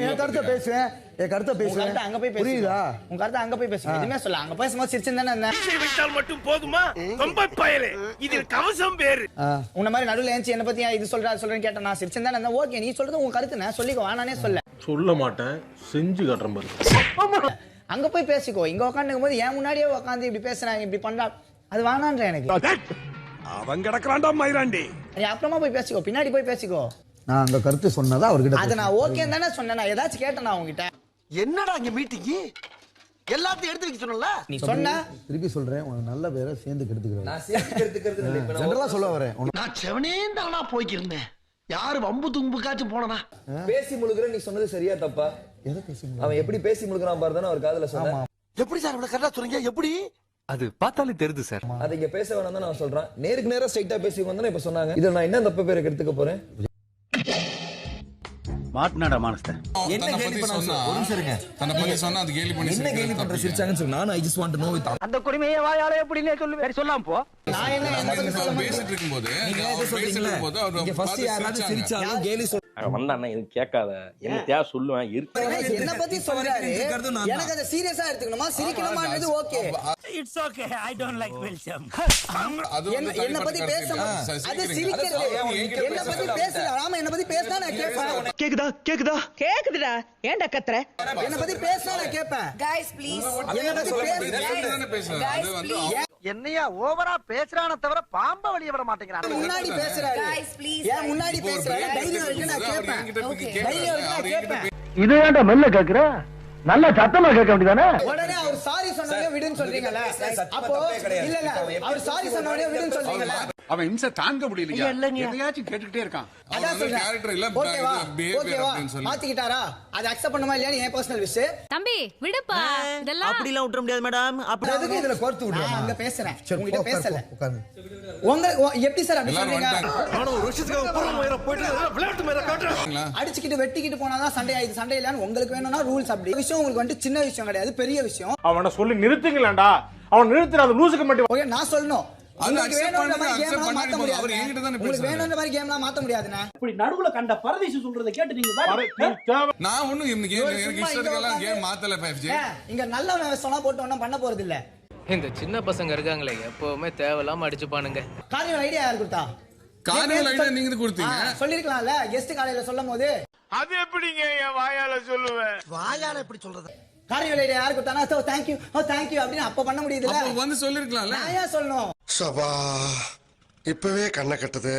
என் கருத்தை பேசுவேன், என் கருத்தை பேசுவேன். அங்க போய் புரியுதா? உங்க கருத்தை அங்க போய் பேசுங்க. எதுவுமே சொல்ல. அங்க பேசும்போது சிரிச்சுதானே இருந்தேன். விட்டால் மட்டும் போதுமா? ரொம்ப பயலே. இது கவசம் பேரு. உன்ன மாதிரி நடுவுல ஏஞ்சி என்ன பத்தி இது சொல்றா சொல்றேன்னு கேட்டா நான் சிரிச்சுதானே இருந்தேன். ஓகே நீ சொல்றது உங்க கருத்து நான் சொல்லிக்கோ. நானே சொல்ல மாட்டேன், செஞ்சு காட்டுறேன் பாரு. அங்க போய் பேசிக்கோ. இங்க உட்காந்துக்கும் போது ஏன் முன்னாடியே உட்காந்து இப்படி பேசுறாங்க இப்படி பண்றா அது வேணான்ற எனக்கு. அவன் கிடக்குறான்டா மயிராண்டி. அப்புறமா போய் பேசிக்கோ, பின்னாடி போய் பேசிக்கோ. நான் அந்த கருத்து சொன்னதா அவர்கிட்ட அத நான் ஓகே தானே சொன்னேன். நான் ஏதாச்சும் கேட்டேனா உங்ககிட்ட? என்னடா இங்க மீட்டிங் எல்லாத்தையும் எடுத்து வைக்க சொன்னல. நீ சொன்ன திருப்பி சொல்றேன், உனக்கு நல்ல பேரை சேர்ந்து கெடுத்துக்கிறேன். நான் சேர்த்து கெடுத்துக்கிறது இல்ல. இப்ப ஜெனரலா சொல்ல வரேன். நான் செவனேந்தானா போய்க்கிருந்தேன். யாரு வம்பு தும்புக்காச்சும் போனனா? பேசி முழுகுற நீ சொன்னது சரியா தப்பா? எதை பேசுங்க? அவன் எப்படி பேசி முழுகுறான் பாருதானே அவர் காதுல சொன்ன. எப்படி சார் இவ்வளவு கரெக்டா சொல்றீங்க? எப்படி? அது பார்த்தாலே தெரியுது சார். அதை இங்க பேச வேணாம் தான் நான் சொல்றேன். நேருக்கு நேரா ஸ்ட்ரைட்டா பேசி வந்தானே இப்ப சொன்னாங்க. இதுல நான் என்ன தப்பு பேரை எடுத்துக்க போறேன்? மாட்னாடா மானஸ்த என்ன கேலி பண்ணா? ஒரு நிமிஷம் இருங்க. தன்னை பத்தி சொன்னா அது கேலி பண்ணி என்ன கேலி பண்ற சிரிச்சாங்கன்னு சொன்னா நான் I just want to know with அந்த குடிமையை வாயால எப்படினே சொல்லு. சரி சொல்லாம் போ. நான் என்ன பேசிட்டு இருக்கும்போது நீங்க எதை சொல்றீங்க? இங்க ஃபர்ஸ்ட் யாராவது சிரிச்சாலும் கேலி வந்தானே இது கேட்காத என்ன தேவை சொல்லுவேன் இருக்கு. என்ன பத்தி சொல்றாரு எனக்கு அத சீரியஸா எடுத்துக்கணுமா சிரிக்கணுமான்றது okay. It's okay. I don't like welcome. அது வந்து என்ன பத்தி பேசணும் அது சிரிக்கிறது. என்ன பத்தி பேசல. ராம என்ன பத்தி பேசினா நான் கேட்பேன். கேக்குதுடா ஏன்டா கத்துற? என்ன பத்தி பேசினா நான் கேட்பேன். गाइस ப்ளீஸ் என்ன பத்தி பேசுறேன். அது வந்து என்னையா ஓவரா பேசுறானே தவிர பாம்ப வெளிய விட மாட்டேங்கறான். முன்னாடி பேசுறாரு. गाइस ப்ளீஸ் ஏன் முன்னாடி பேசுறாரு? தைரியம் இருக்கு நான் கேட்பேன். தைரியம் இருக்கு நான் கேட்பேன். இது ஏன்டா மெல்ல கேக்குற? நல்ல சத்தமா கேட்க வேண்டியதானே? உடனே அவர் சாரி சொன்னதே விடுன்னு சொல்றீங்கல. அப்போ இல்ல இல்ல அவர் சாரி சொன்னவனே விடுன்னு சொல்றீங்கல. அவன் இம்சை தாங்க முடியலையா? எதையாச்சும் கேட்டுக்கிட்டே இருக்கான். அதான் சொல்றேன். கேரக்டர் இல்ல ஓகேவா? பிஹேவியர் அப்படினு சொல்லி மாத்திக்கிட்டாரா? அது அக்செப்ட் பண்ணுமா இல்லையா என் பர்சனல் விஷயம். தம்பி விடுப்பா இதெல்லாம் அப்படிலாம் விட்டுற முடியாது மேடம். அப்படி எதுக்கு இதுல கோர்த்து விடுறேன்? நான் அங்க பேசுறேன். உங்ககிட்ட பேசல. உட்கார்ந்து. உங்க எப்படி சார் அப்படி சொல்றீங்க? நானும் ஒரு வருஷத்துக்கு அப்புறம் மயிர போயிட்டு விளையாட்டு மயிர காட்டுறேன். அடிச்சிட்டு வெட்டிக்கிட்டு போனாதான் சண்டை ஆயிடுது. சண்டை இல்லன்னு உங்களுக்கு வேணும்னா ரூல்ஸ் அப்படி. விஷயம் உங்களுக்கு வந்து சின்ன விஷயம் கிடையாது, பெரிய விஷயம். அவனை சொல்லி நிறுத்துங்களேன்டா. அவன் நிறுத்துற அந்த லூசுக்கு மட்டும். ஓகே நான் சொல்லணும். உங்களுக்கு வேணும்ன்ற மாதிரி கேம்லாம் மாத்த முடியாது. அவர் என்கிட்ட தானே உங்களுக்கு வேணும்ன்ற மாதிரி கேம்லாம் மாத்த முடியாதுண்ணா. இப்படி நடுவுல கண்ட பரதேசி சொல்றத கேட்டு நீங்க நான் ஒண்ணும் எனக்கு இஷ்டத்துக்கெல்லாம் கேம் மாத்தல 5G. இங்க நல்ல சொன்னா போட்டு ஒண்ணும் பண்ண போறது இல்ல. இந்த சின்ன பசங்க இருக்காங்களே எப்பவுமே தேவையில்லாம அடிச்சுப்பானுங்க. காரியல் ஐடியா யார் கொடுத்தா? காரியல் ஐடியா நீங்க கொடுத்தீங்க. சொல்லிருக்கலாம்ல கெஸ்ட் காலையில சொல்லும்போது. அது எப்படிங்க என் வாயால சொல்லுவேன்? வாயால எப்படி சொல்றது? காரியல் ஐடியா யார் கொடுத்தானா? சோ थैंक यू அப்படின்னு அப்ப பண்ண முடியுதுல. அப்ப வந்து சொல்லிருக்கலாம்ல. நான் ஏன் சொல்லணும்? சபா இப்பவே கண்ண கட்டுது.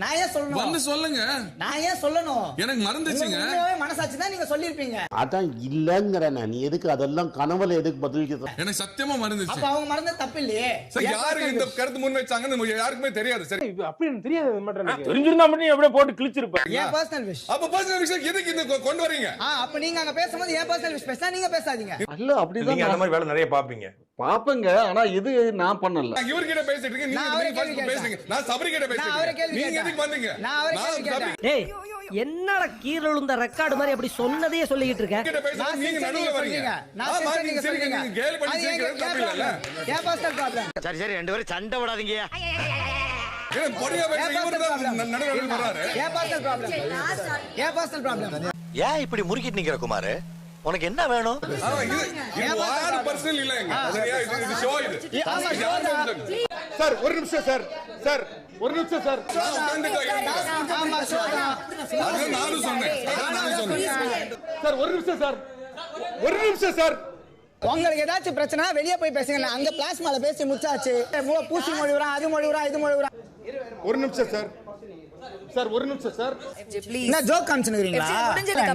நான் ஏன் சொல்லணும்? வந்து சொல்லுங்க. நான் ஏன் சொல்லணும்? எனக்கு மறந்துச்சுங்க. மனசாட்சி தான் நீங்க சொல்லிருப்பீங்க. அதான் இல்லங்கற நான் எதுக்கு அதெல்லாம் கனவுல எதுக்கு பதில் கேக்குற? எனக்கு சத்தியமா மறந்துச்சு. அப்ப அவங்க மறந்த தப்பு இல்லையே. சரி யாரு இந்த கருத்து முன் வச்சாங்கன்னு யாருக்குமே தெரியாது. சரி அப்படி எனக்கு தெரியாது மட்டும். தெரிஞ்சிருந்தா மட்டும் அப்படியே போட்டு கிழிச்சிருப்பேன். ஏன் பர்சனல் விஷ். அப்ப பர்சனல் விஷயம் எதுக்கு இந்த கொண்டு வரீங்க? அப்ப நீங்க அங்க பேசும்போது ஏன் பர்சனல் விஷ் பேசா நீங்க பேசாதீங்க. இல்ல அப்படிதான் நீங்க அந்த மாதிரி வேலை நிறைய பாப்பீங்க. பாப்பங்க ஆனா இது நான் பண்ணல. நான் இவர்கிட்ட பேசிட்டு இருக்கேன், நீங்க பேசுறீங்க. நான் சபரி கிட்ட பேசிட்டு. நீங்க எதுக்கு வந்தீங்க? டேய் என்னடா கீழ விழுந்த ரெக்கார்ட் மாதிரி அப்படி சொன்னதே சொல்லிட்டு இருக்க. நீங்க நடுவுல வரீங்க. நான் நீங்க சரிங்க நீங்க கேலி பண்ணி சீக்கிரம் தப்பு இல்ல. ஏன் பர்சனல் ப்ராப்ளம்? சரி சரி ரெண்டு பேரும் சண்டை விடாதீங்க. ஏன் பொடியா பேச இவரு தான் நடுவுல வராரு. ஏன் பர்சனல் ப்ராப்ளம்? ஏன் பர்சனல் ப்ராப்ளம்? ஏன் இப்படி முறுக்கிட்டு நிக்கிற குமார்? உனக்கு என்ன வேணும்? இது வார் பர்சனல் இல்லங்க. சரியா இது ஷோ இது. சார் ஒரு நிமிஷம் சார். சார் ஒரு நிமிஷம் சார். ஆமா சோதா. அது நானும் சொன்னேன். சார் ஒரு நிமிஷம் சார். ஒரு நிமிஷம் சார். உங்களுக்கு ஏதாச்சும் பிரச்சனை வெளியே போய் பேசுங்க. அங்க பிளாஸ்மால பேசி முச்சாச்சு. பூசி மொழிவுறான், அது மொழிவுறான், இது மொழிவுறான். ஒரு நிமிஷம் சார். சார் ஒரு நிமிஷம் சார். என்ன ஜோக் காமிச்சுக்கிறீங்களா?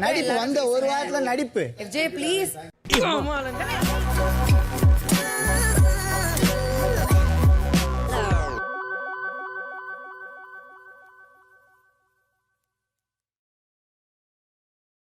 நடிப்பு வந்த ஒரு வாரத்துல நடிப்பு. FJ please